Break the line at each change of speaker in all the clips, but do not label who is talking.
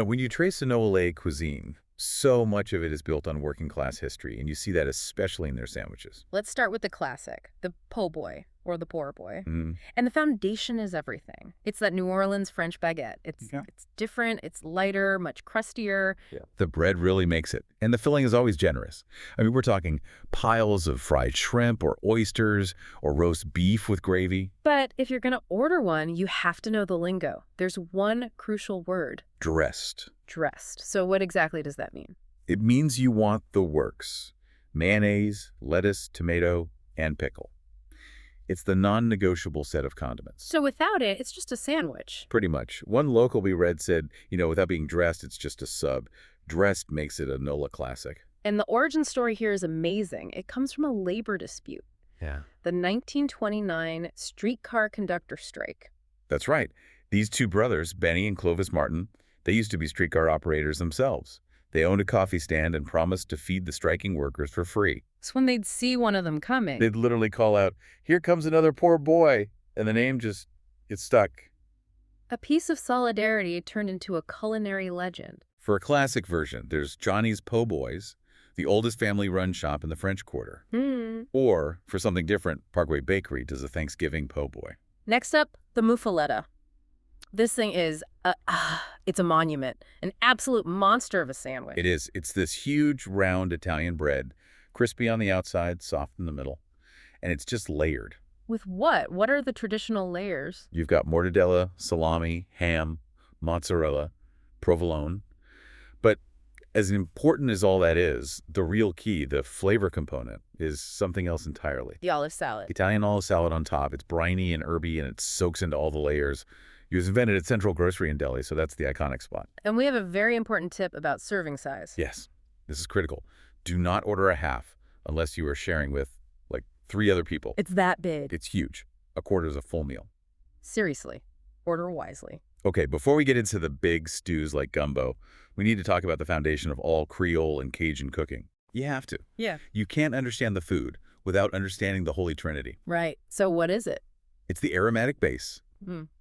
When you trace a NOLA cuisine, so much of it is built on working class history, and you see that especially in their sandwiches.
Let's start with the classic, the po' boy, or the poor boy.
Mm,
And the foundation is everything. It's that New Orleans French baguette.
yeah.
It's different, it's lighter, much crustier.
Yeah. The bread really makes it, and the filling is always generous. I mean, we're talking piles of fried shrimp or oysters or roast beef with gravy.
But if you're going to order one, you have to know the lingo. There's one crucial word,
Dressed.
dressed. So what exactly does that mean?
It means you want the works. Mayonnaise, lettuce, tomato, and pickle. It's the non-negotiable set of condiments.
So without it, it's just a sandwich.
Pretty much. One local we read said, without being dressed, it's just a sub. Dressed makes it a NOLA classic.
And the origin story here is amazing. It comes from a labor dispute.
Yeah.
The 1929 streetcar conductor strike.
That's right. These two brothers, Benny and Clovis Martin, they used to be streetcar operators themselves. They owned a coffee stand and promised to feed the striking workers for free.
So when they'd see one of them coming,
They'd literally call out, "Here comes another poor boy," and the name just gets stuck.
a piece of solidarity turned into a culinary legend.
For a classic version, there's Johnny's Po' Boys, the oldest family-run shop in the French Quarter. Or, for something different, Parkway Bakery does a Thanksgiving po' boy.
Next up, the muffaletta. This thing is, it's a monument, an absolute monster of a sandwich.
It is. It's this huge, round Italian bread, crispy on the outside, soft in the middle, and it's just layered.
With what? What are the traditional layers?
You've got mortadella, salami, ham, mozzarella, provolone. But as important as all that is, the real key, the flavor component, is something else entirely.
The olive salad.
Italian olive salad on top. It's briny and herby, and it soaks into all the layers. It was invented at Central Grocery in Delhi, so that's the iconic spot.
And we have a very important tip about serving size.
Yes, this is critical. Do not order a half unless you are sharing with, 3 other people.
It's that big.
It's huge. A quarter is a full meal.
Seriously, order wisely.
Okay, before we get into the big stews like gumbo, we need to talk about the foundation of all Creole and Cajun cooking. You have to.
Yeah.
You can't understand the food without understanding the Holy Trinity.
Right. So what is it?
It's the aromatic base.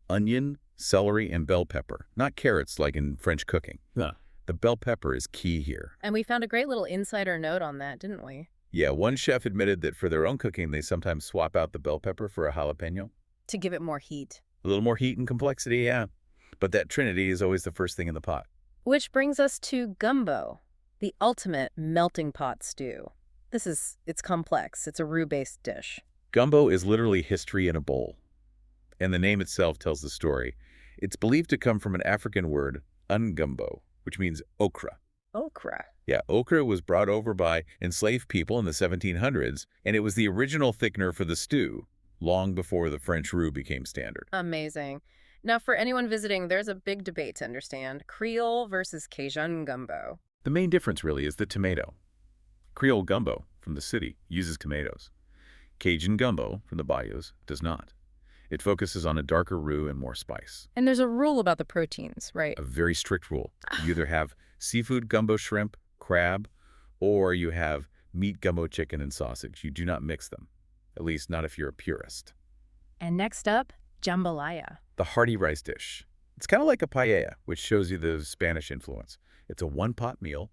Onion, celery, and bell pepper. Not carrots like in French cooking. The bell pepper is key here.
And we found a great little insider note on that, didn't we?
Yeah, one chef admitted that for their own cooking, they sometimes swap out the bell pepper for a jalapeno.
To give it more heat.
A little more heat and complexity, yeah. But that Trinity is always the first thing in the pot.
Which brings us to gumbo, the ultimate melting pot stew. It's complex. It's a roux-based dish.
Gumbo is literally history in a bowl. And the name itself tells the story. It's believed to come from an African word, ungumbo, which means okra.
Okra.
Yeah, okra was brought over by enslaved people in the 1700s, and it was the original thickener for the stew, long before the French roux became standard.
Amazing. Now, for anyone visiting, there's a big debate to understand. Creole versus Cajun gumbo.
The main difference really is the tomato. Creole gumbo from the city uses tomatoes. Cajun gumbo from the bayous does not. It focuses on a darker roux and more spice.
And there's a rule about the proteins, right?
A very strict rule. You either have seafood gumbo shrimp, crab, or you have meat gumbo chicken and sausage. You do not mix them, at least not if you're a purist.
And next up, jambalaya.
The hearty rice dish. It's kind of like a paella, which shows you the Spanish influence. It's a one-pot meal.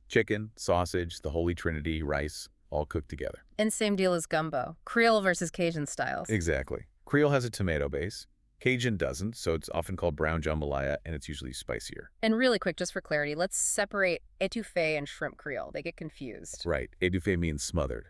Chicken, sausage, the Holy Trinity, rice, all cooked together.
And same deal as gumbo. Creole versus Cajun styles.
Exactly. Creole has a tomato base. Cajun doesn't, so it's often called brown jambalaya, and it's usually spicier.
And really quick, just for clarity, let's separate étouffée and shrimp Creole. They get confused.
Right. Étouffée means smothered.